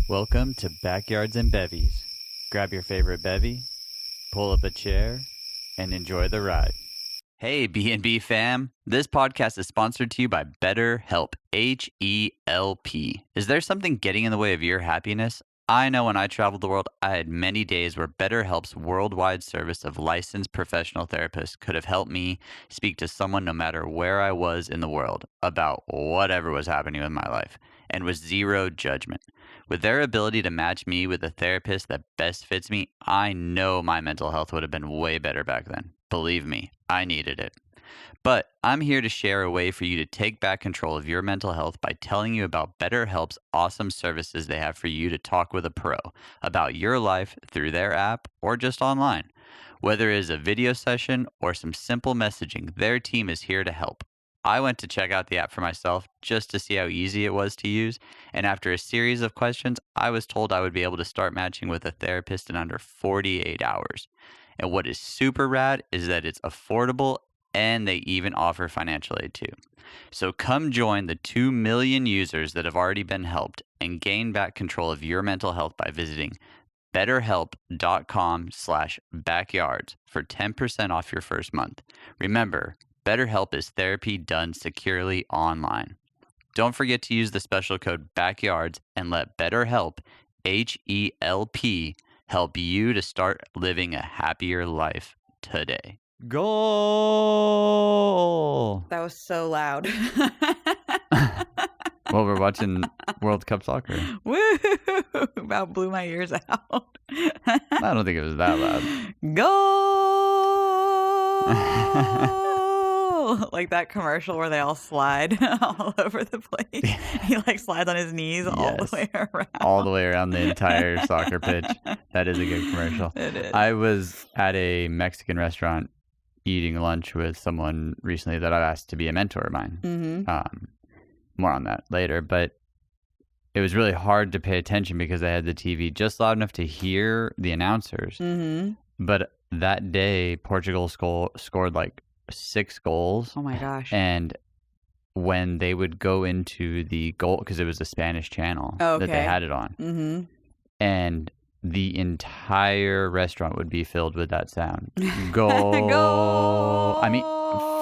Welcome to Backyards and Bevvies. Grab your favorite bevy, pull up a chair, and enjoy the ride. Hey, B&B fam. This podcast is sponsored to you by BetterHelp, H-E-L-P. Is there something getting in the way of your happiness? I know when I traveled the world, I had many days where BetterHelp's worldwide service of licensed professional therapists could have helped me speak to someone no matter where I was in the world about whatever was happening in my life, and with zero judgment. With their ability to match me with a therapist that best fits me, I know my mental health would have been way better back then. Believe me, I needed it. But I'm here to share a way for you to take back control of your mental health by telling you about BetterHelp's awesome services they have for you to talk with a pro about your life through their app or just online. Whether it is a video session or some simple messaging, their team is here to help. I went to check out the app for myself just to see how easy it was to use, and after a series of questions, I was told I would be able to start matching with a therapist in under 48 hours. And what is super rad is that it's affordable and they even offer financial aid too. So come join the 2 million users that have already been helped and gain back control of your mental health by visiting betterhelp.com/backyards for 10% off your first month. Remember, BetterHelp is therapy done securely online. Don't forget to use the special code BACKYARDS and let BetterHelp, H-E-L-P, help you to start living a happier life today. Goal! That was so loud. Well, we're watching World Cup soccer. Woo! About blew my ears out. I don't think it was that loud. Goal! Like that commercial where they all slide all over the place. He like slides on his knees all the way around. All the way around the entire soccer pitch. That is a good commercial. It is. I was at a Mexican restaurant eating lunch with someone recently that I've asked to be a mentor of mine. Mm-hmm. More on that later, but it was really hard to pay attention because I had the TV just loud enough to hear the announcers. Mm-hmm. But that day, Portugal scored like 6 goals. Oh my gosh. And when they would go into the goal, because it was a Spanish channel that they had it on, mm-hmm. and the entire restaurant would be filled with that sound. Goal. Goal. I mean,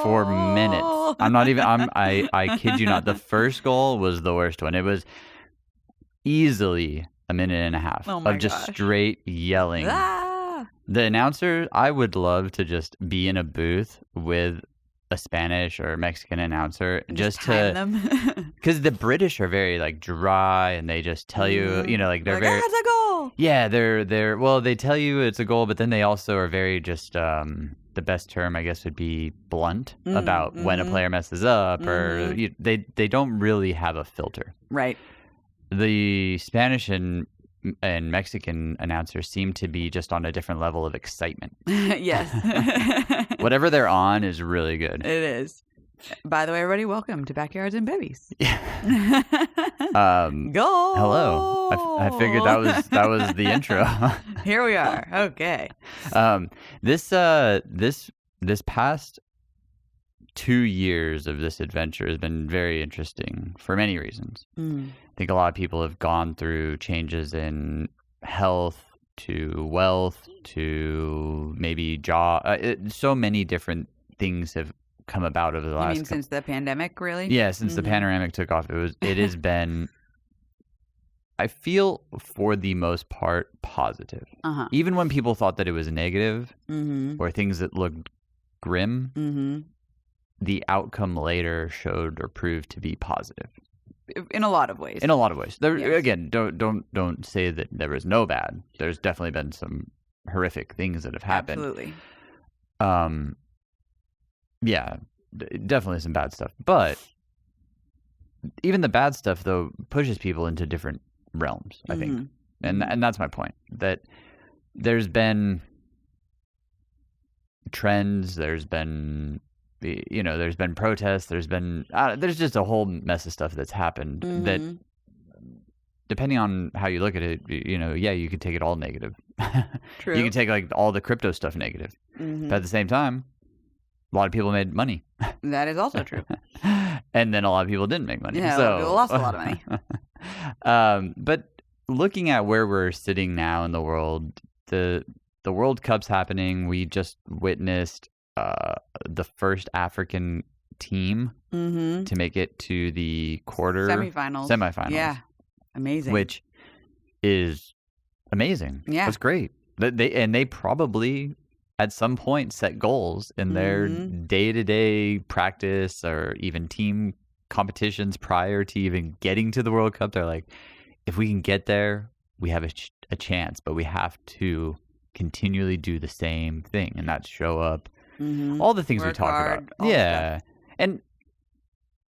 for minutes. I kid you not. The first goal was the worst one. It was easily a minute and a half of just straight yelling. Ah! The announcer, I would love to just be in a booth with a Spanish or Mexican announcer just to, because the British are very like dry and they just tell you, you know, like they're very, that's a goal. Yeah, they're well, they tell you it's a goal, but then they also are very just the best term I guess would be blunt about when a player messes up, or they don't really have a filter. Right. The Spanish and Mexican announcers seem to be just on a different level of excitement. Yes. Whatever they're on is really good. It is. By the way, everybody, welcome to Backyards and Bevvies. Go. Hello. I figured that was the intro. Here we are. Okay. This past 2 years of this adventure has been very interesting for many reasons. I think a lot of people have gone through changes in health to wealth to maybe job. So many different things have come about over the last. You mean since the pandemic, really? Yeah, since the panoramic took off, it has been. I feel for the most part positive. Even when people thought that it was negative or things that looked grim, the outcome later showed or proved to be positive. In a lot of ways. There, yes. Again, don't say that there was no bad. There's definitely been some horrific things that have happened. Absolutely. Yeah, definitely some bad stuff. But even the bad stuff, though, pushes people into different realms, I think. And that's my point. That there's been trends, there's been protests, there's just a whole mess of stuff that's happened that, depending on how you look at it, you could take it all negative. True. You can take like all the crypto stuff negative. But at the same time, a lot of people made money. That is also true. And then a lot of people didn't make money. Yeah, so people lost a lot of money. But looking at where we're sitting now in the world, the World Cup's happening. We just witnessed the first African team to make it to the semifinals. Yeah, amazing. Which is amazing. Yeah, it's great. They probably at some point set goals in their day-to-day practice or even team competitions prior to even getting to the World Cup. They're like, if we can get there, we have a chance, but we have to continually do the same thing, and that's show up. All the things we talked about. Yeah. And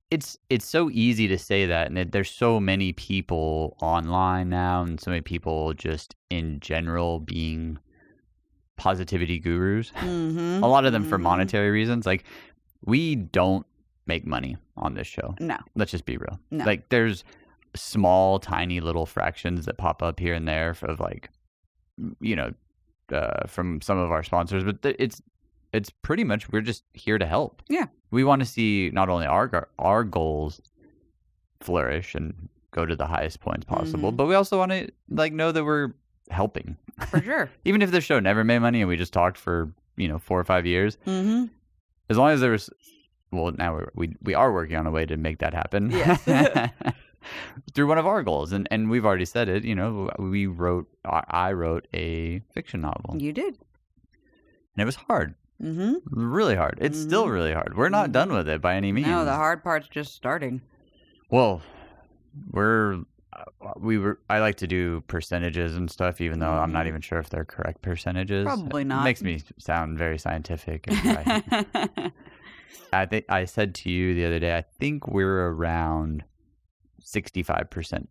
it's so easy to say that, and there's so many people online now, and so many people just in general being positivity gurus. A lot of them for monetary reasons. Like, we don't make money on this show. No. Let's just be real. No. Like, there's small, tiny little fractions that pop up here and there of like, from some of our sponsors, but it's pretty much we're just here to help. Yeah. We want to see not only our goals flourish and go to the highest points possible, but we also want to know that we're helping. For sure. Even if the show never made money and we just talked for 4 or 5 years, as long as there's, well, now we are working on a way to make that happen. Yes. Through one of our goals, and we've already said it. I wrote a fiction novel. You did, and it was hard. Really hard. It's still really hard. We're not done with it by any means. No, the hard part's just starting. Well, I like to do percentages and stuff, even though I'm not even sure if they're correct percentages. Probably not. It makes me sound very scientific. And I think I said to you the other day, I think we're around 65%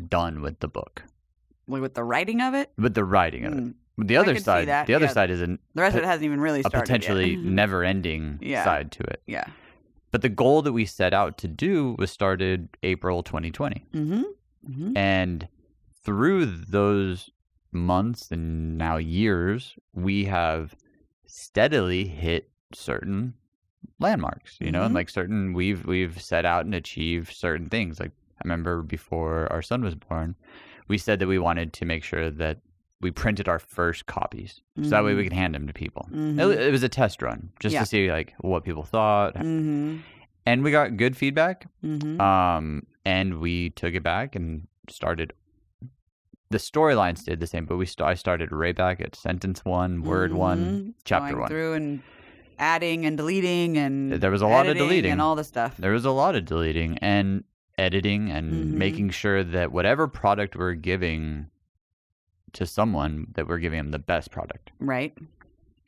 done with the book. With the writing of it? With the writing of it. The other side, side is the rest of it hasn't even really started. A potentially yet. never-ending side to it. Yeah. But the goal that we set out to do was started April 2020. And through those months and now years, we have steadily hit certain landmarks, and we've set out and achieved certain things. Like, I remember before our son was born, we said that we wanted to make sure that we printed our first copies, so that way we could hand them to people. It was a test run just to see what people thought, and we got good feedback. And we took it back and started. The storylines stayed the same, but I started right back at sentence 1, word 1, chapter Going 1. Through and adding and deleting, and there was a lot of deleting and all the stuff. There was a lot of deleting and editing and making sure that whatever product we're giving to someone, that we're giving them the best product, right?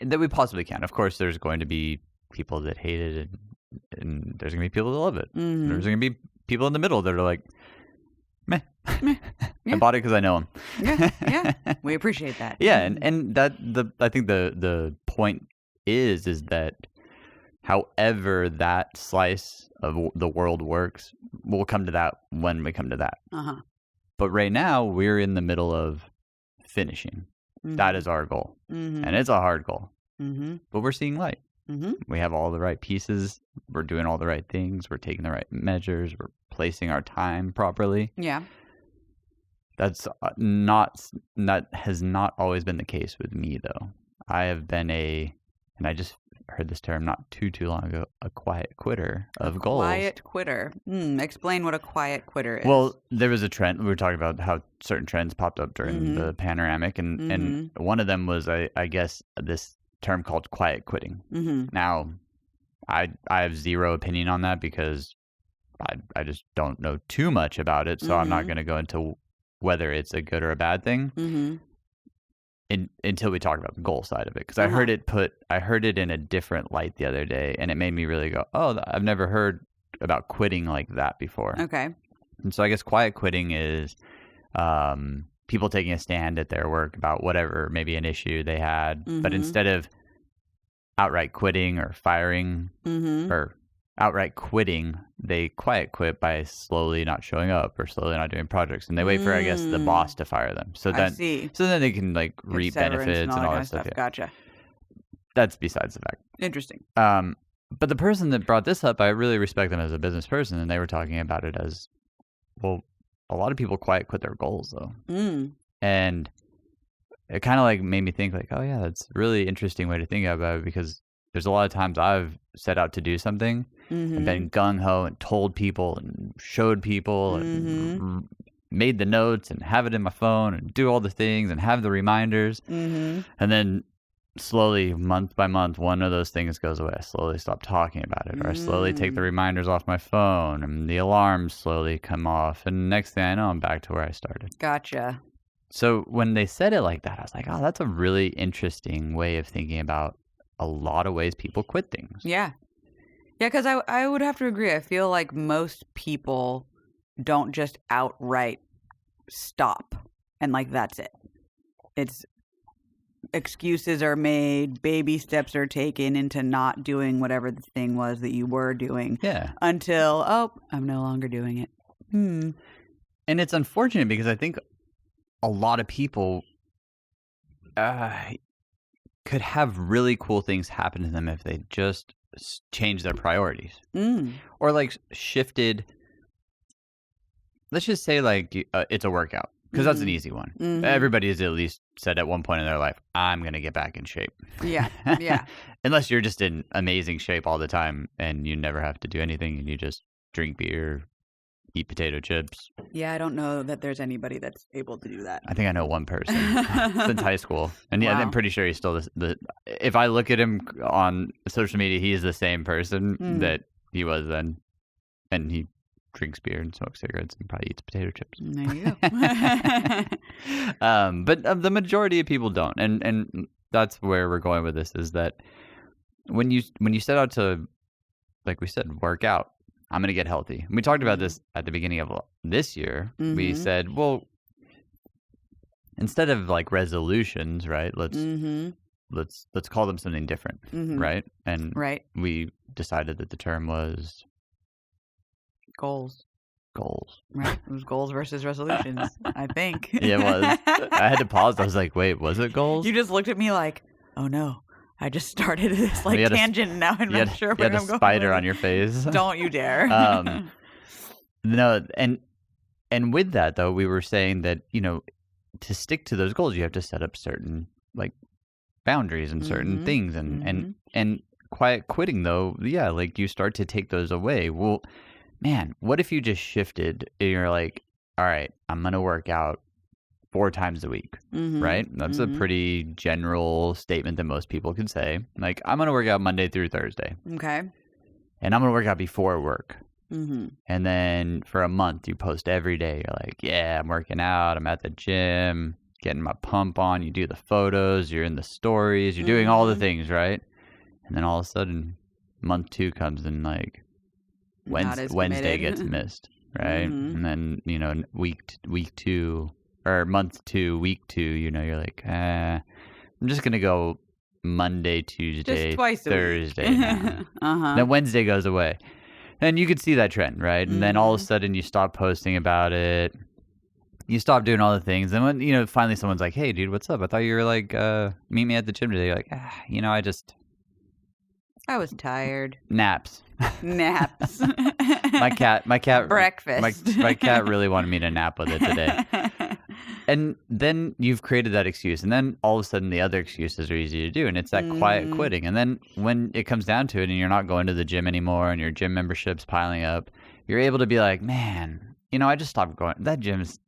That we possibly can. Of course, there's going to be people that hate it, and there's going to be people that love it. There's going to be people in the middle that are like, meh. I bought it because I know them. Yeah. We appreciate that. Yeah, and that I think the point is that however that slice of the world works, we'll come to that when we come to that. But right now, we're in the middle of finishing. That is our goal. And it's a hard goal. But we're seeing light. We have all the right pieces. We're doing all the right things. We're taking the right measures. We're placing our time properly. Yeah. That has not always been the case with me, though. I have been and I just heard this term not too long ago, a quiet quitter of goals. Quiet quitter. Explain what a quiet quitter is. Well, there was a trend. We were talking about how certain trends popped up during the panoramic, and one of them was, I guess, this term called quiet quitting. Now, I have zero opinion on that because I just don't know too much about it, so I'm not going to go into whether it's a good or a bad thing. Until we talk about the goal side of it, because I heard it in a different light the other day, and it made me really go, oh, I've never heard about quitting like that before. Okay. And so I guess quiet quitting is people taking a stand at their work about whatever, maybe an issue they had, but instead of outright quitting or firing or outright quitting, they quiet quit by slowly not showing up or slowly not doing projects, and they wait for, I guess, the boss to fire them. So then they can reap benefits and all that stuff. Yeah. Gotcha. That's besides the fact. Interesting. But the person that brought this up, I really respect them as a business person, and they were talking about it as, well, a lot of people quiet quit their goals though. Mm. And it kind of like made me think like, oh yeah, that's a really interesting way to think about it, because there's a lot of times I've set out to do something and been gung-ho and told people and showed people and made the notes and have it in my phone and do all the things and have the reminders. And then slowly, month by month, one of those things goes away. I slowly stop talking about it, or I slowly take the reminders off my phone, and the alarms slowly come off. And next thing I know, I'm back to where I started. Gotcha. So when they said it like that, I was like, oh, that's a really interesting way of thinking about a lot of ways people quit things. Yeah. Yeah, because I would have to agree. I feel like most people don't just outright stop and like that's it. It's excuses are made, baby steps are taken into not doing whatever the thing was that you were doing. Yeah. Until, oh, I'm no longer doing it. And it's unfortunate because I think a lot of people could have really cool things happen to them if they just changed their priorities. Or like shifted. Let's just say like it's a workout. Because that's an easy one. Everybody has at least said at one point in their life, I'm going to get back in shape. Yeah, yeah. Unless you're just in amazing shape all the time and you never have to do anything and you just drink beer, eat potato chips. Yeah, I don't know that there's anybody that's able to do that. I think I know one person since high school. And yeah, Wow. I'm pretty sure he's still if I look at him on social media, he is the same person that he was then. And he drinks beer and smokes cigarettes and probably eats potato chips. There you go. But the majority of people don't, and that's where we're going with this. Is that when you set out to, like we said, work out, I'm going to get healthy. And we talked about this at the beginning of this year. We said, well, instead of like resolutions, right? Let's call them something different, right? And we decided that the term was goals. Right. It was goals versus resolutions, I think. Yeah, it was. I had to pause. I was like, wait, was it goals? You just looked at me like, oh no, I just started this like tangent and now I'm not sure where I'm going. You had a spider on your face. Don't you dare. No, and with that though, we were saying that, you know, to stick to those goals, you have to set up certain like boundaries and certain things and quiet quitting though, yeah, like you start to take those away. Well, man, what if you just shifted and you're like, all right, I'm going to work out 4 times a week, right? That's a pretty general statement that most people could say. Like, I'm going to work out Monday through Thursday. Okay. And I'm going to work out before work. And then for a month, you post every day. You're like, yeah, I'm working out. I'm at the gym, getting my pump on. You do the photos. You're in the stories. You're doing all the things, right? And then all of a sudden, month 2 comes and like, Wednesday gets missed, right? And then, you know, week 2 or month 2, week 2, you know, you're like, I'm just going to go Monday, Tuesday, Thursday. Then Wednesday goes away. And you could see that trend, right? And then all of a sudden you stop posting about it. You stop doing all the things. And when, you know, finally someone's like, hey, dude, what's up? I thought you were like, meet me at the gym today. You're like, you know, I was tired. Naps. My cat breakfast. My cat really wanted me to nap with it today. And then you've created that excuse, and then all of a sudden the other excuses are easy to do, and it's that quiet quitting. And then when it comes down to it and you're not going to the gym anymore and your gym membership's piling up, you're able to be like, man, you know, I just stopped going. That gym is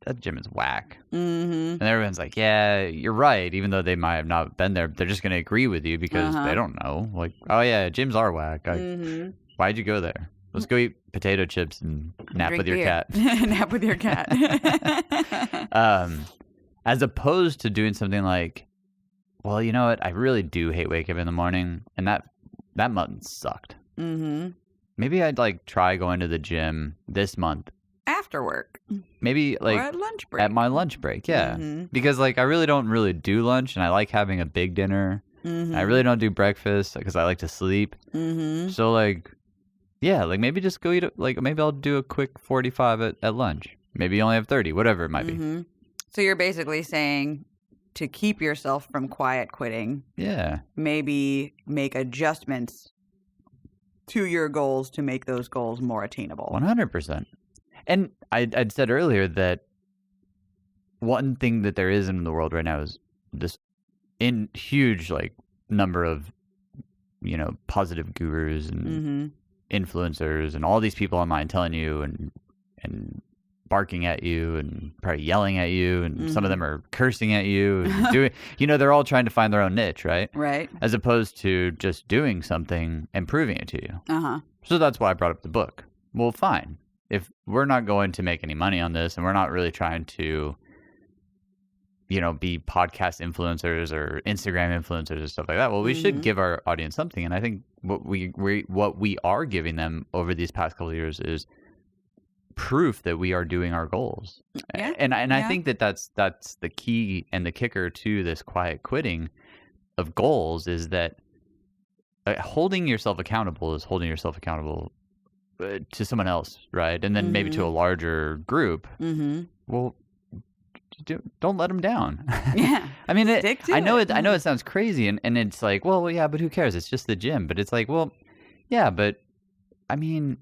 whack. And everyone's like, yeah, you're right. Even though they might have not been there, they're just going to agree with you because they don't know. Like, oh yeah, gyms are whack. Why'd you go there? Let's go eat potato chips and nap with your cat. Nap with your cat. As opposed to doing something like, well, you know what? I really do hate waking up in the morning, and that month sucked. Maybe I'd like try going to the gym this month. After work. Maybe like or at lunch break. At my lunch break, yeah. Because like I really don't do lunch, and I like having a big dinner. I really don't do breakfast because I like to sleep. So like, yeah, like maybe just go eat like maybe I'll do a quick 45 at lunch. Maybe you only have 30, whatever it might be. So you're basically saying to keep yourself from quiet quitting. Yeah. Maybe make adjustments to your goals to make those goals more attainable. 100%. And I'd said earlier that one thing that there is in the world right now is this huge like number of, positive gurus and influencers and all these people online telling you and barking at you and probably yelling at you, and some of them are cursing at you and doing, they're all trying to find their own niche, right? Right. As opposed to just doing something and proving it to you. Uh-huh. So that's why I brought up the book. Well, fine. If we're not going to make any money on this and we're not really trying to, be podcast influencers or Instagram influencers and stuff like that, well, we should give our audience something. And I think what we are giving them over these past couple of years is proof that we are doing our goals. Yeah. And I think that's the key and the kicker to this quiet quitting of goals is that holding yourself accountable is holding yourself accountable to someone else, right? And then maybe to a larger group. Well, don't let them down. Yeah. I mean, I know it. I know it sounds crazy, and it's like, well, yeah, but who cares? It's just the gym. But it's like, well, yeah, but I mean,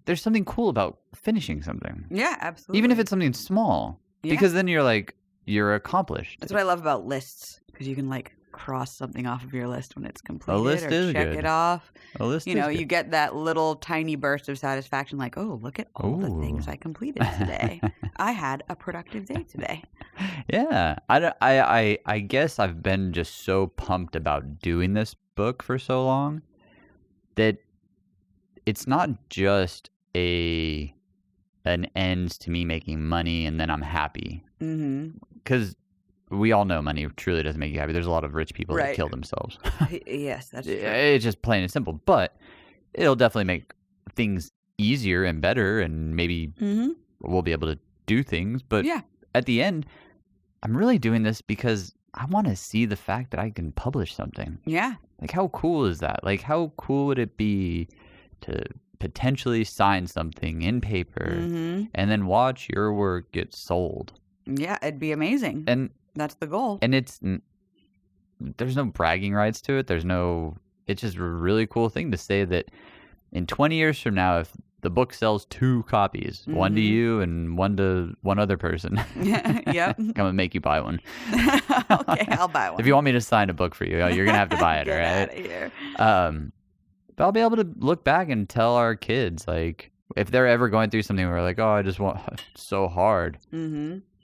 there's something cool about finishing something. Yeah, absolutely. Even if it's something small, because then you're accomplished. That's what I love about lists, because you can cross something off of your list when it's completed, A list or is check good. it off. A list is you good. get that little tiny burst of satisfaction, like, oh, look at all the things I completed today. I had a productive day today. Yeah, I guess I've been just so pumped about doing this book for so long that it's not just an end to me making money and then I'm happy. Because we all know money truly doesn't make you happy. There's a lot of rich people that kill themselves. Yes, that's true. It's just plain and simple. But it'll definitely make things easier and better, and maybe we'll be able to do things. But at the end, I'm really doing this because I want to see the fact that I can publish something. Yeah. Like, how cool is that? Like, how cool would it be to potentially sign something in paper and then watch your work get sold? Yeah, it'd be amazing. And that's the goal. And there's no bragging rights to it. It's just a really cool thing to say that in 20 years from now, if the book sells 2 copies, one to you and one to one other person, yep, I'm going to make you buy one. Okay, I'll buy one. If you want me to sign a book for you, you're going to have to buy it, all right? Get out of here. But I'll be able to look back and tell our kids, if they're ever going through something where oh, I just want it's so hard.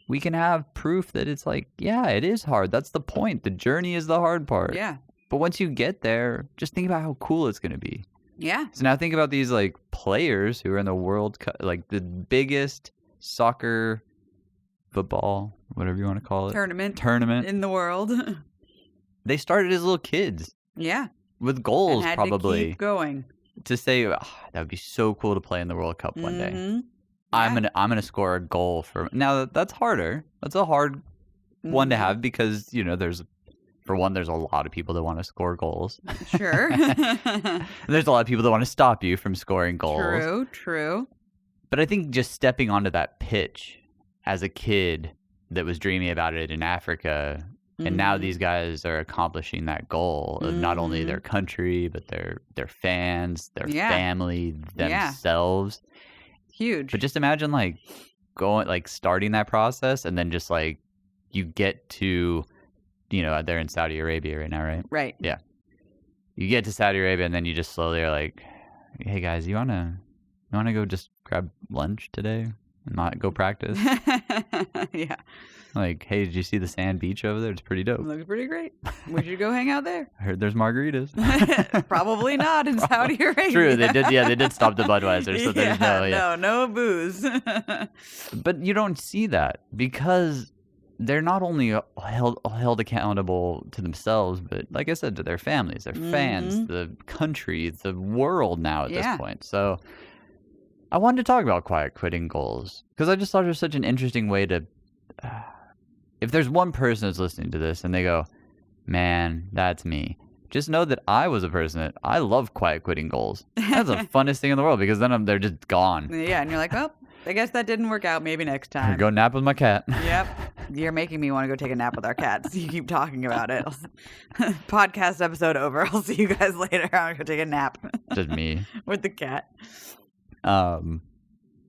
We can have proof that it's it is hard. That's the point. The journey is the hard part. Yeah. But once you get there, just think about how cool it's going to be. Yeah. So now think about these players who are in the World Cup, the biggest soccer, football, whatever you want to call it. Tournament. In the world. They started as little kids. Yeah. With goals, and had probably. To keep going. To say, that would be so cool to play in the World Cup one day. I'm gonna score a goal for now. That's harder. That's a hard one to have because there's a lot of people that want to score goals. Sure. There's a lot of people that want to stop you from scoring goals. True. But I think just stepping onto that pitch as a kid that was dreaming about it in Africa, and now these guys are accomplishing that goal of not only their country but their fans, their family, themselves. Huge. But just imagine starting that process and then just you get to, they're in Saudi Arabia right now, right? Right. Yeah. You get to Saudi Arabia and then you just slowly are like, hey guys, you wanna go just grab lunch today and not go practice? Yeah. Hey, did you see the sand beach over there? It's pretty dope. Looks pretty great. We should go hang out there. I heard there's margaritas. Probably not in Saudi Arabia. True, they did. Yeah, they did stop the Budweiser, so there's no booze. But you don't see that because they're not only held accountable to themselves, but like I said, to their families, their fans, the country, the world now at this point. So I wanted to talk about quiet quitting goals because I just thought it was such an interesting way to. If there's one person that's listening to this and they go, man, that's me, just know that I was a person that I love quiet quitting goals. That's the funnest thing in the world because then they're just gone. Yeah, and you're like, oh, I guess that didn't work out. Maybe next time. Go nap with my cat. Yep. You're making me want to go take a nap with our cats. You keep talking about it. Podcast episode over. I'll see you guys later. I'm going to go take a nap. Just me. With the cat.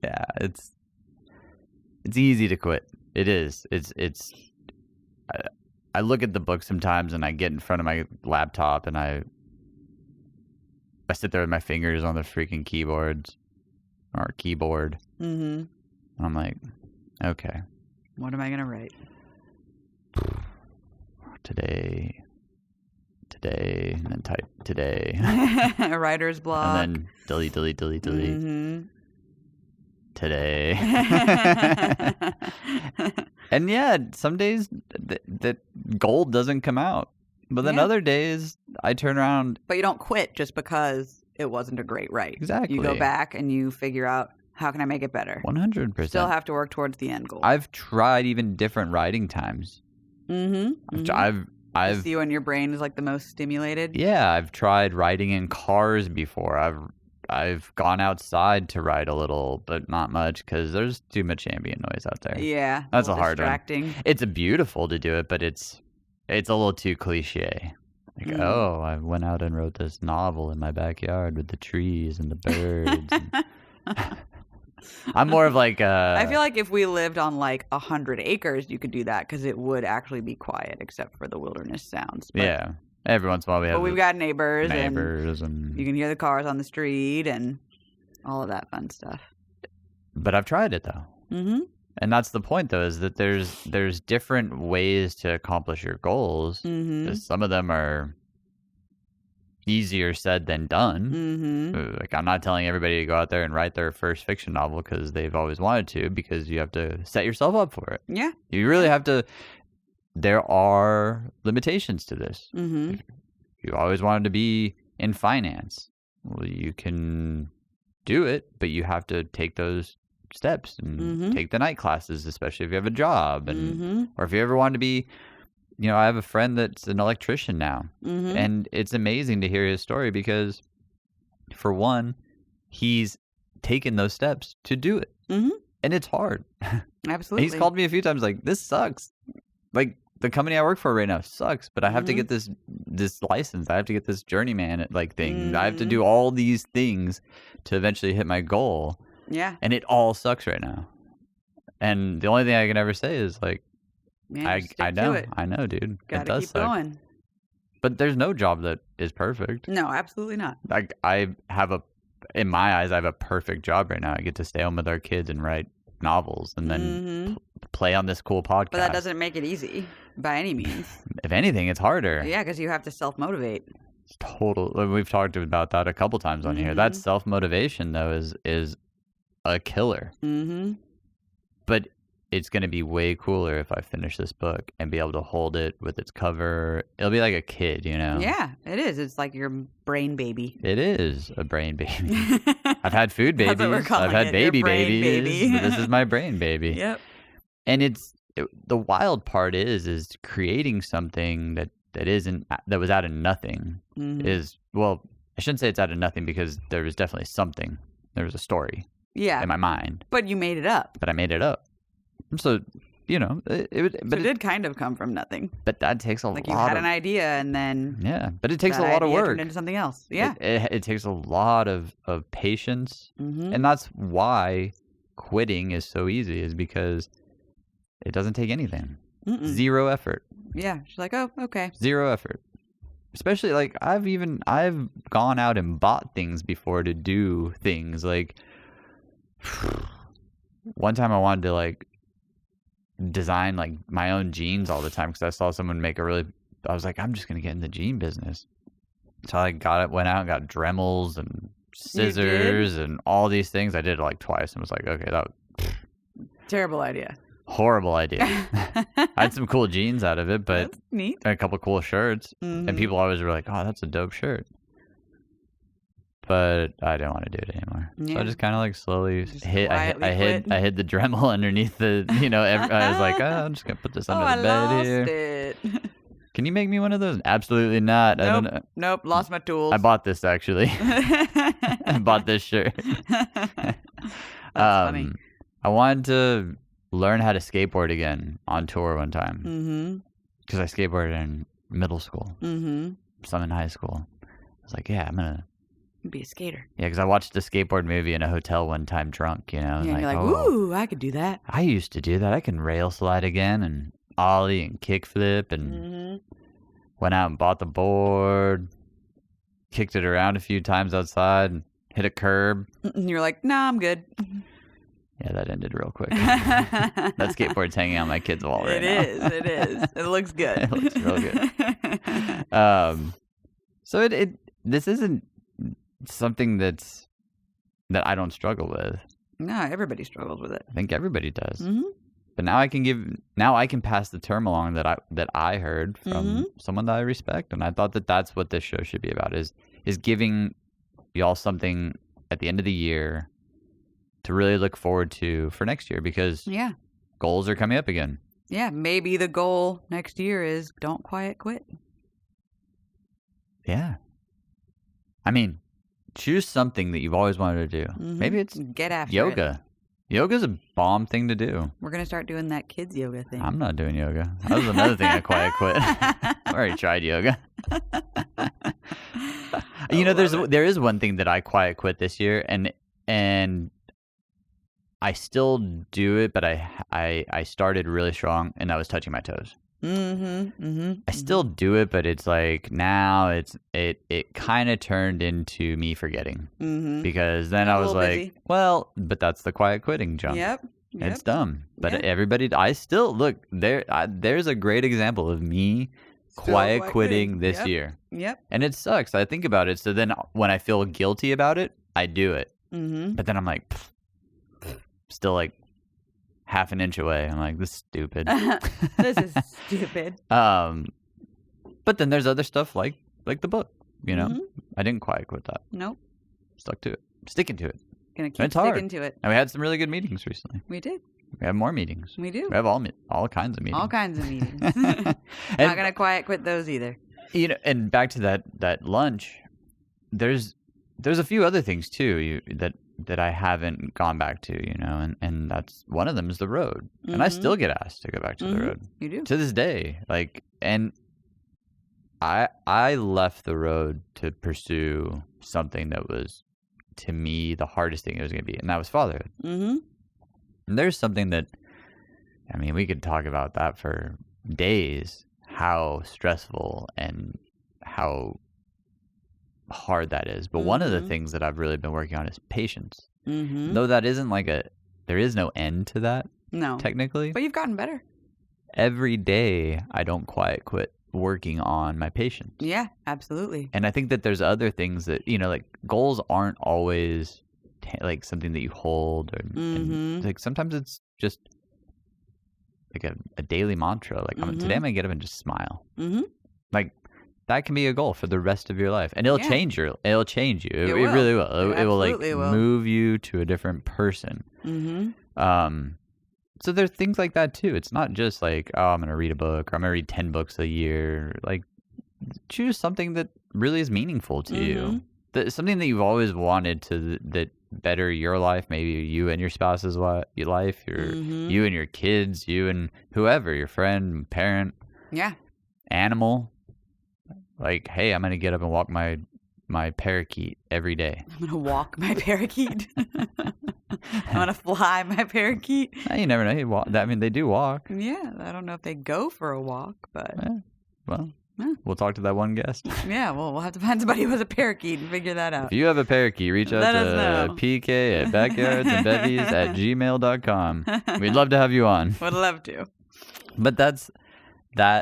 Yeah, it's easy to quit. It is. I look at the book sometimes and I get in front of my laptop and I sit there with my fingers on the freaking keyboard. Mm-hmm. And I'm like, okay. What am I gonna write? Today, and then type today. A writer's block. And then delete. Mm-hmm. Today. And yeah, some days that gold doesn't come out. But then other days I turn around. But you don't quit just because it wasn't a great write. Exactly. You go back and you figure out, how can I make it better? 100%. Still have to work towards the end goal. I've tried even different writing times. Mm-hmm. I've see when your brain is like the most stimulated. Yeah, I've tried writing in cars before. I've gone outside to write a little, but not much because there's too much ambient noise out there. Yeah, that's a hard distracting one. It's beautiful to do it, but it's a little too cliche. Like, oh, I went out and wrote this novel in my backyard with the trees and the birds. I'm more of like I feel like if we lived on like 100 acres, you could do that because it would actually be quiet except for the wilderness sounds. But, yeah. Every once in a while we have. But we've got neighbors and you can hear the cars on the street and all of that fun stuff. But I've tried it though. Mm-hmm. And that's the point though, is that there's different ways to accomplish your goals. Mm-hmm. Some of them are easier said than done. Mm-hmm. Like, I'm not telling everybody to go out there and write their first fiction novel because they've always wanted to, because you have to set yourself up for it. Yeah. You really have to. There are limitations to this. Mm-hmm. If you always wanted to be in finance, well, you can do it, but you have to take those steps and take the night classes, especially if you have a job, and or if you ever want to be. I have a friend that's an electrician now, and it's amazing to hear his story because, for one, he's taken those steps to do it, and it's hard. Absolutely. He's called me a few times like, this sucks. Like, the company I work for right now sucks, but I have to get this license. I have to get this journeyman thing. I have to do all these things to eventually hit my goal. Yeah. And it all sucks right now. And the only thing I can ever say is like, man, I know, dude. Gotta it does keep suck. going. But there's no job that is perfect. No, absolutely not. Like, in my eyes, I have a perfect job right now. I get to stay home with our kids and write novels and then play on this cool podcast. But that doesn't make it easy by any means. If anything, it's harder. Yeah, because you have to self-motivate. We've talked about that a couple times on here. That self-motivation, though, is a killer. But it's going to be way cooler if I finish this book and be able to hold it with its cover. It'll be like a kid, Yeah, it is. It's like your brain baby. It is a brain baby. I've had food babies. That's what we're calling I've had it, baby your brain babies. baby. This is my brain baby. Yep. And the wild part is creating something that was out of nothing. Well, I shouldn't say it's out of nothing, because there was definitely something. There was a story. Yeah. In my mind. But you made it up. But I made it up. So, it did kind of come from nothing. But that takes a lot. Like, you had an idea and then. Yeah, but it takes a lot of work. Turned into something else. Yeah. It takes a lot of patience, and that's why quitting is so easy. Is because it doesn't take anything. Zero effort. Yeah, she's like, oh, okay. Zero effort. Especially like I've gone out and bought things before to do things. Like, one time I wanted to like design like my own jeans all the time because I saw someone make I was like, I'm just gonna get in the jean business. So I went out and got Dremels and scissors and all these things. I did it like twice and was like, okay, that was terrible idea. Horrible idea. I had some cool jeans out of it, but that's neat. A couple cool shirts, and people always were like, oh, that's a dope shirt. But I didn't want to do it anymore. Yeah. So I just kind of like slowly hid the Dremel underneath the, I was like, oh, I'm just going to put this under the bed here. It. Can you make me one of those? Absolutely not. Nope, I don't know. Nope, lost my tools. I bought this actually. I bought this shirt. That's funny. I wanted to learn how to skateboard again on tour one time. Because I skateboarded in middle school. Some in high school. I was like, yeah, I'm Be a skater. Yeah, because I watched a skateboard movie in a hotel one time drunk, you know. Yeah, and you're like, ooh, I could do that. I used to do that. I can rail slide again and ollie and kickflip and went out and bought the board, kicked it around a few times outside and hit a curb. And you're like, nah, I'm good. Yeah, that ended real quick. That skateboard's hanging on my kid's wall right now. It is. It looks good. It looks real good. So this isn't something that I don't struggle with. No, everybody struggles with it. I think everybody does. Mm-hmm. But now I can pass the term along that I heard from someone that I respect, and I thought that that's what this show should be about is giving y'all something at the end of the year to really look forward to for next year, because goals are coming up again. Yeah, maybe the goal next year is don't quiet quit. Yeah. I mean, choose something that you've always wanted to do. Maybe it's get after yoga. Yoga's a bomb thing to do. We're going to start doing that kids yoga thing. I'm not doing yoga. That was another thing I quiet quit. I already tried yoga. There is one thing that I quiet quit this year, and I still do it, but I started really strong, and that was touching my toes. I still do it, but it's like now it kind of turned into me forgetting, because then I was like, busy. Well, but that's the quiet quitting junk. Yep. It's dumb, but everybody. I still look there. There's a great example of me quiet quitting this year. Yep. And it sucks. I think about it. So then when I feel guilty about it, I do it. But then I'm like, still like half an inch away. I'm like, this is stupid. This is stupid. But then there's other stuff like the book, you know. I didn't quiet quit that. Nope. Stuck to it. Sticking to it. Gonna keep sticking to it. And we had some really good meetings recently. We did. We have more meetings. We do. We have all kinds of meetings. All kinds of meetings. Not gonna quiet quit those either. You know, and back to that lunch, there's a few other things too that I haven't gone back to, you know, and that's one of them is the road. And I still get asked to go back to the road. You do. To this day. Like, and I left the road to pursue something that was, to me, the hardest thing it was going to be, and that was fatherhood. And there's something that, I mean, we could talk about that for days, how stressful and how hard that is. But one of the things that I've really been working on is patience. Though that isn't there is no end to that. No. Technically. But you've gotten better. Every day I don't quiet quit working on my patience. Yeah, absolutely. And I think that there's other things that, you know, like goals aren't always like something that you hold, and like sometimes it's just like a daily mantra. Like today I'm gonna get up and just smile. Like that can be a goal for the rest of your life, and it'll change you. It really will. It will like move you to a different person. So there's things like that too. It's not just like, oh, I'm gonna read a book, or I'm gonna read 10 books a year. Like, choose something that really is meaningful to you. Something that you've always wanted that better your life, maybe you and your spouse's life, you and your kids, you and whoever, your friend, parent, animal. Like, hey, I'm gonna get up and walk my parakeet every day. I'm gonna walk my parakeet. I'm gonna fly my parakeet. You never know. I mean, they do walk. Yeah, I don't know if they go for a walk, but we'll talk to that one guest. Yeah, well, we'll have to find somebody who has a parakeet and figure that out. If you have a parakeet, reach out to PK at Backyards and Bevvies at gmail.com. We'd love to have you on. Would love to. But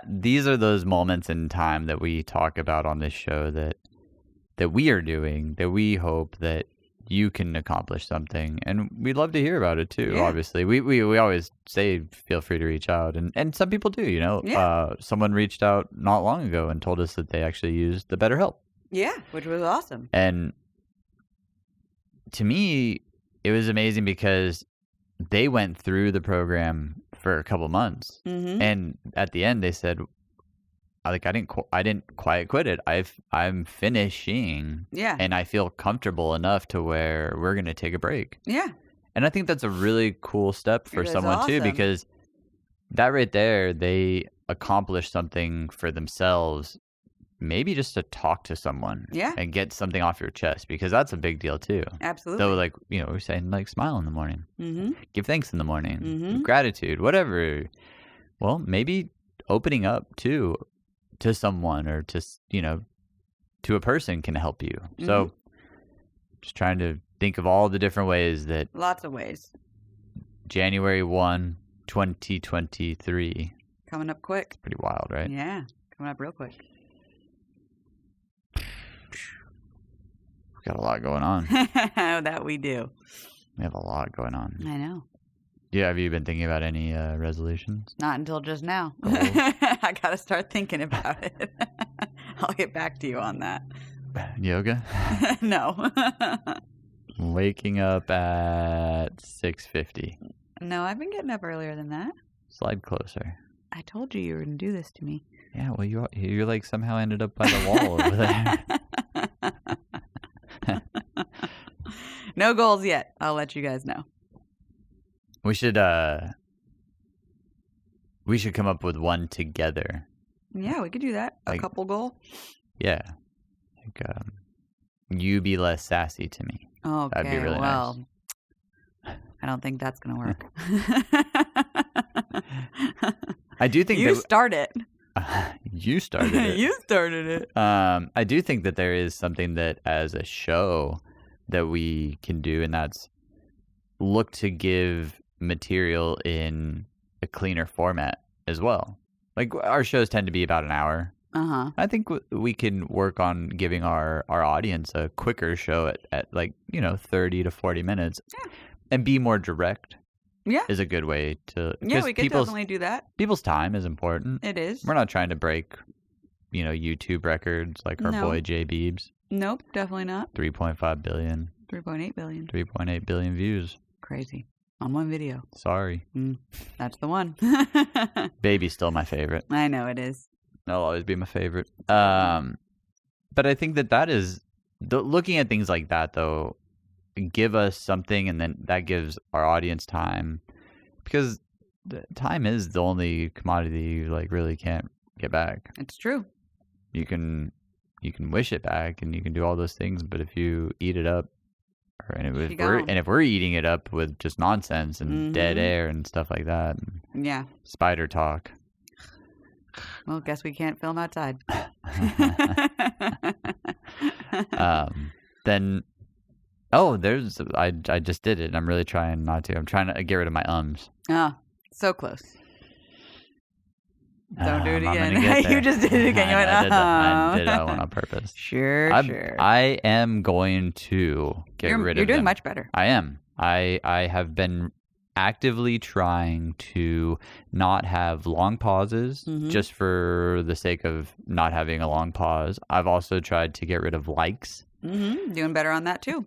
these are those moments in time that we talk about on this show that we are doing, that we hope that you can accomplish something, and we'd love to hear about it too. Obviously, we always say feel free to reach out, and some people do, you know. Someone reached out not long ago and told us that they actually used the BetterHelp, which was awesome. And to me it was amazing because they went through the program for a couple months, and at the end they said, like, I didn't quiet quit it. I'm finishing. And I feel comfortable enough to where we're going to take a break. And I think that's a really cool step for someone too, because that right there, they accomplished something for themselves maybe just to talk to someone and get something off your chest, because that's a big deal too. Absolutely. So like, we're saying like smile in the morning, give thanks in the morning, Mhm. gratitude, whatever. Well, maybe opening up to someone or to a person can help you. So just trying to think of all the different ways that Lots of ways. January 1, 2023. Coming up quick. Pretty wild, right? Yeah. Coming up real quick. We've got a lot going on. That we do. We have a lot going on. I know. Yeah, have you been thinking about any resolutions? Not until just now. Goals? I got to start thinking about it. I'll get back to you on that. Yoga? No. Waking up at 6:50. No, I've been getting up earlier than that. Slide closer. I told you were going to do this to me. Yeah, well, you're like somehow ended up by the wall over there. No goals yet. I'll let you guys know. We should come up with one together. Yeah, we could do that. A couple goal. Yeah. Like, you be less sassy to me. Okay, that'd be really well, nice. I don't think that's going to work. I do think you start it. You started it. You started it. I do think that there is something that as a show that we can do, and that's look to give material in a cleaner format as well. Like our shows tend to be about an hour. Uh-huh. I think we can work on giving our audience a quicker show at 30 to 40 minutes and be more direct. Yeah. Is a good way to... Yeah, we could definitely do that. People's time is important. It is. We're not trying to break, YouTube records like our boy Jay Beebs. Nope, definitely not. 3.5 billion. 3.8 billion. 3.8 billion views. Crazy. On one video. Sorry. That's the one. Baby's still my favorite. I know it is. That'll always be my favorite. But I think that is... looking at things like that, though, give us something, and then that gives our audience time, because time is the only commodity you really can't get back. It's true. You can wish it back, and you can do all those things, but if you eat it up, if we're eating it up with just nonsense and dead air and stuff like that, yeah, spider talk, well, guess we can't film outside. Then I just did it, and I'm really trying not to. I'm trying to get rid of my ums. So close. Don't do it again. You just did it again. You went, I did that one on purpose. Sure. I am going to get rid of them. You're doing much better. I am. I have been actively trying to not have long pauses just for the sake of not having a long pause. I've also tried to get rid of likes. Doing better on that too.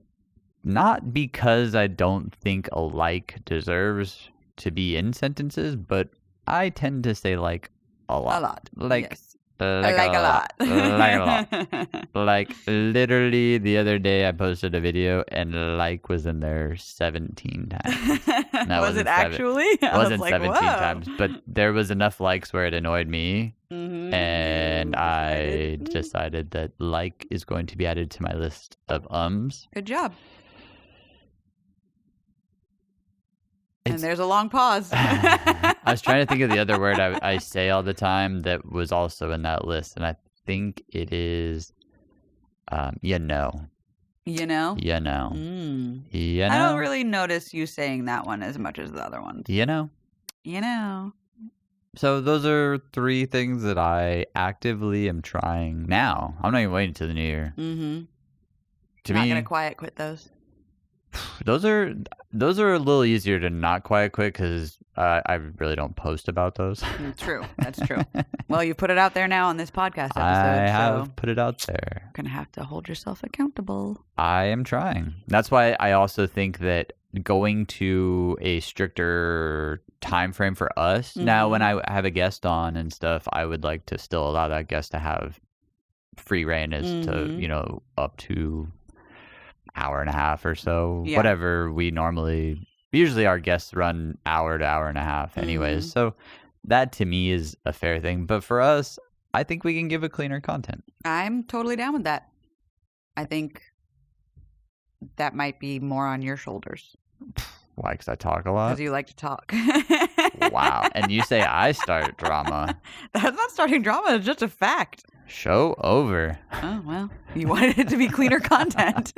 Not because I don't think a like deserves to be in sentences, but I tend to say like a lot. A lot. Like, yes. Like a lot. Like a lot. Like literally the other day I posted a video and like was in there 17 times. Was it actually? It wasn't 17 whoa. times, but there was enough likes where it annoyed me. And I decided that like is going to be added to my list of ums. Good job. And there's a long pause. I was trying to think of the other word I say all the time that was also in that list, and I think it is, you know. You know? You know. You know. I don't really notice you saying that one as much as the other ones. You know. You know. So those are 3 things that I actively am trying now. I'm not even waiting till the new year. To Not me, gonna quiet quit those. Those are a little easier to not quiet quit because I really don't post about those. True, that's true. Well, you put it out there now on this podcast episode. I have put it out there. You're gonna have to hold yourself accountable. I am trying. That's why I also think that going to a stricter time frame for us. Now, when I have a guest on and stuff, I would like to still allow that guest to have free reign as to, up to hour and a half or so, whatever we usually our guests run hour to hour and a half anyways. So that to me is a fair thing. But for us, I think we can give a cleaner content. I'm totally down with that. I think that might be more on your shoulders. Why? Because I talk a lot? Because you like to talk. Wow. And you say I start drama. That's not starting drama. It's just a fact. Show over. Oh, well. You wanted it to be cleaner content.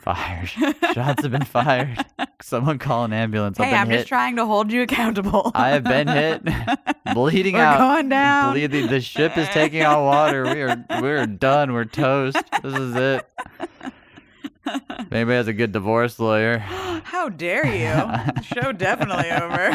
Fired. Shots have been fired. Someone call an ambulance. Hey, I'm just trying to hold you accountable. I have been hit. Bleeding We're out. going down. Bleeding. The ship is taking on water. We're done. We're toast. This is it. If anybody has a good divorce lawyer. How dare you? The show definitely over.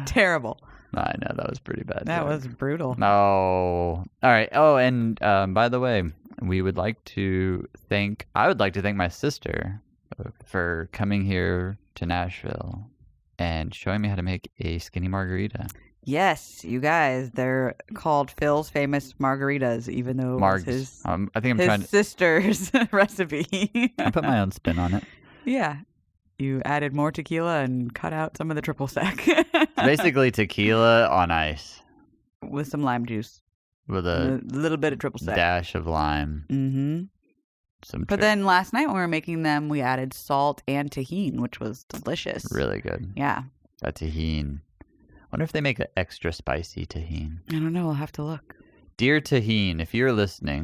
Terrible. I know that was pretty bad. That was brutal. No. All right. Oh, and by the way, I would like to thank my sister for coming here to Nashville and showing me how to make a skinny margarita. Yes, you guys, they're called Phil's Famous Margaritas, even though it was his sister's recipe. I put my own spin on it. Yeah. You added more tequila and cut out some of the triple sec. Basically tequila on ice. With some lime juice. With a little bit of triple sec. Dash of lime. Mm-hmm. But then last night when we were making them, we added salt and tahini, which was delicious. Really good. Yeah. That tahini. I wonder if they make an extra spicy tahini. I don't know. We'll have to look. Dear tahini, if you're listening.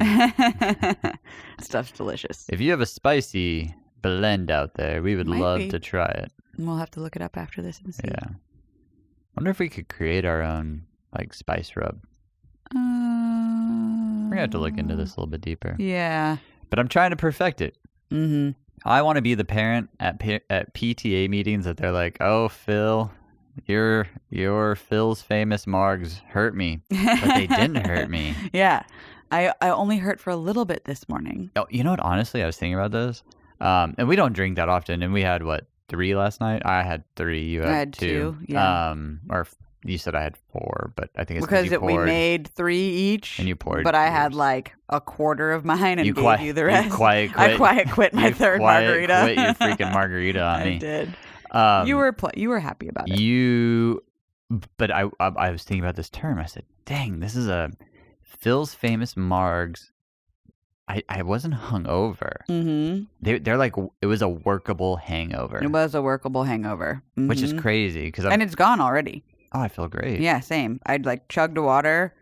Stuff's delicious. If you have a spicy blend out there, we would love to try it. We'll have to look it up after this and see. Yeah. Wonder if we could create our own spice rub. We're gonna have to look into this a little bit deeper. Yeah. But I'm trying to perfect it. Mm-hmm. I want to be the parent at PTA meetings that they're like, "Oh, Phil, your Phil's Famous Margs hurt me," but they didn't hurt me. Yeah. I only hurt for a little bit this morning. Oh, you know what? Honestly, I was thinking about this. And we don't drink that often. And we had, 3 last night? I had 3. You had 2. Yeah. Or you said I had 4, but I think it's because we made 3 each. And you poured. But I had a quarter of mine and gave you the rest. You quiet quit. I quiet quit my third margarita. Quit your freaking margarita on me. I did. You were happy about it. But I was thinking about this term. I said, "Dang, this is a Phil's Famous Margs." I wasn't hungover. Mm-hmm. They're like, it was a workable hangover. It was a workable hangover. Mm-hmm. Which is crazy. And it's gone already. Oh, I feel great. Yeah, same. I'd chugged water.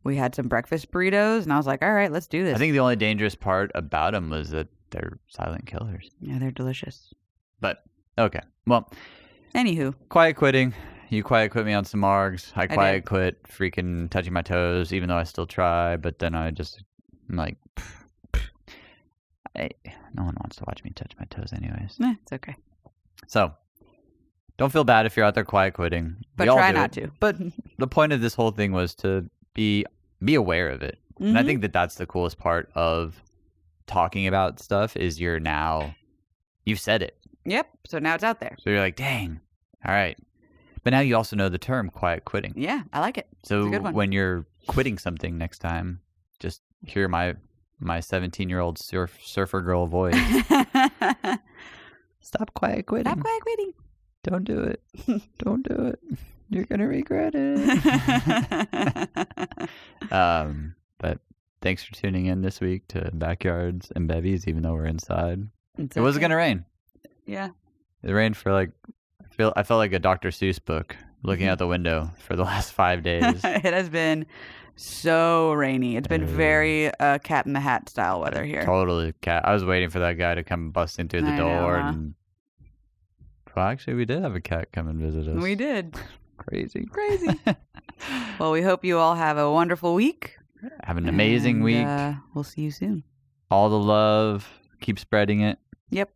We had some breakfast burritos, and I was like, all right, let's do this. I think the only dangerous part about them was that they're silent killers. Yeah, they're delicious. But, okay. Well. Anywho. Quiet quitting. You quiet quit me on some margs. I quiet quit freaking touching my toes, even though I still try. But then I'm like, no one wants to watch me touch my toes anyways. It's okay. So, don't feel bad if you're out there quiet quitting. But try not to. But the point of this whole thing was to be aware of it. Mm-hmm. And I think that that's the coolest part of talking about stuff is you've said it. Yep. So now it's out there. So you're like, dang. All right. But now you also know the term quiet quitting. Yeah, I like it. So it's a good one. When you're quitting something next time, just hear my 17-year-old surfer girl voice. Stop quiet quitting. Stop quiet quitting. Don't do it. Don't do it. You're going to regret it. But thanks for tuning in this week to Backyards and Bevvies, even though we're inside. It wasn't going to rain. Yeah. It rained for I felt like a Dr. Seuss book looking out the window for the last 5 days. It has been so rainy. It's been very Cat in the Hat style weather here. Totally cat. I was waiting for that guy to come busting through the door. And well, actually, we did have a cat come and visit us. We did. Crazy. Well, we hope you all have a wonderful week. Have an amazing week. We'll see you soon. All the love. Keep spreading it. Yep.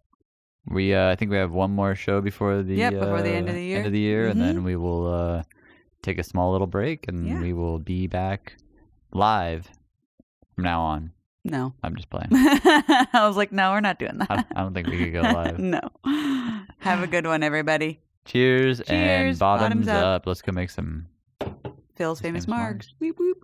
We I think we have one more show before the end of the year. Mm-hmm. And then we will take a small little break, and we will be back live from now on. No, I'm just playing. I was like, no, we're not doing that. I don't think we could go live. No. Have a good one, everybody. Cheers and bottoms up. Let's go make some Phil's Famous Margs. Whoop whoop.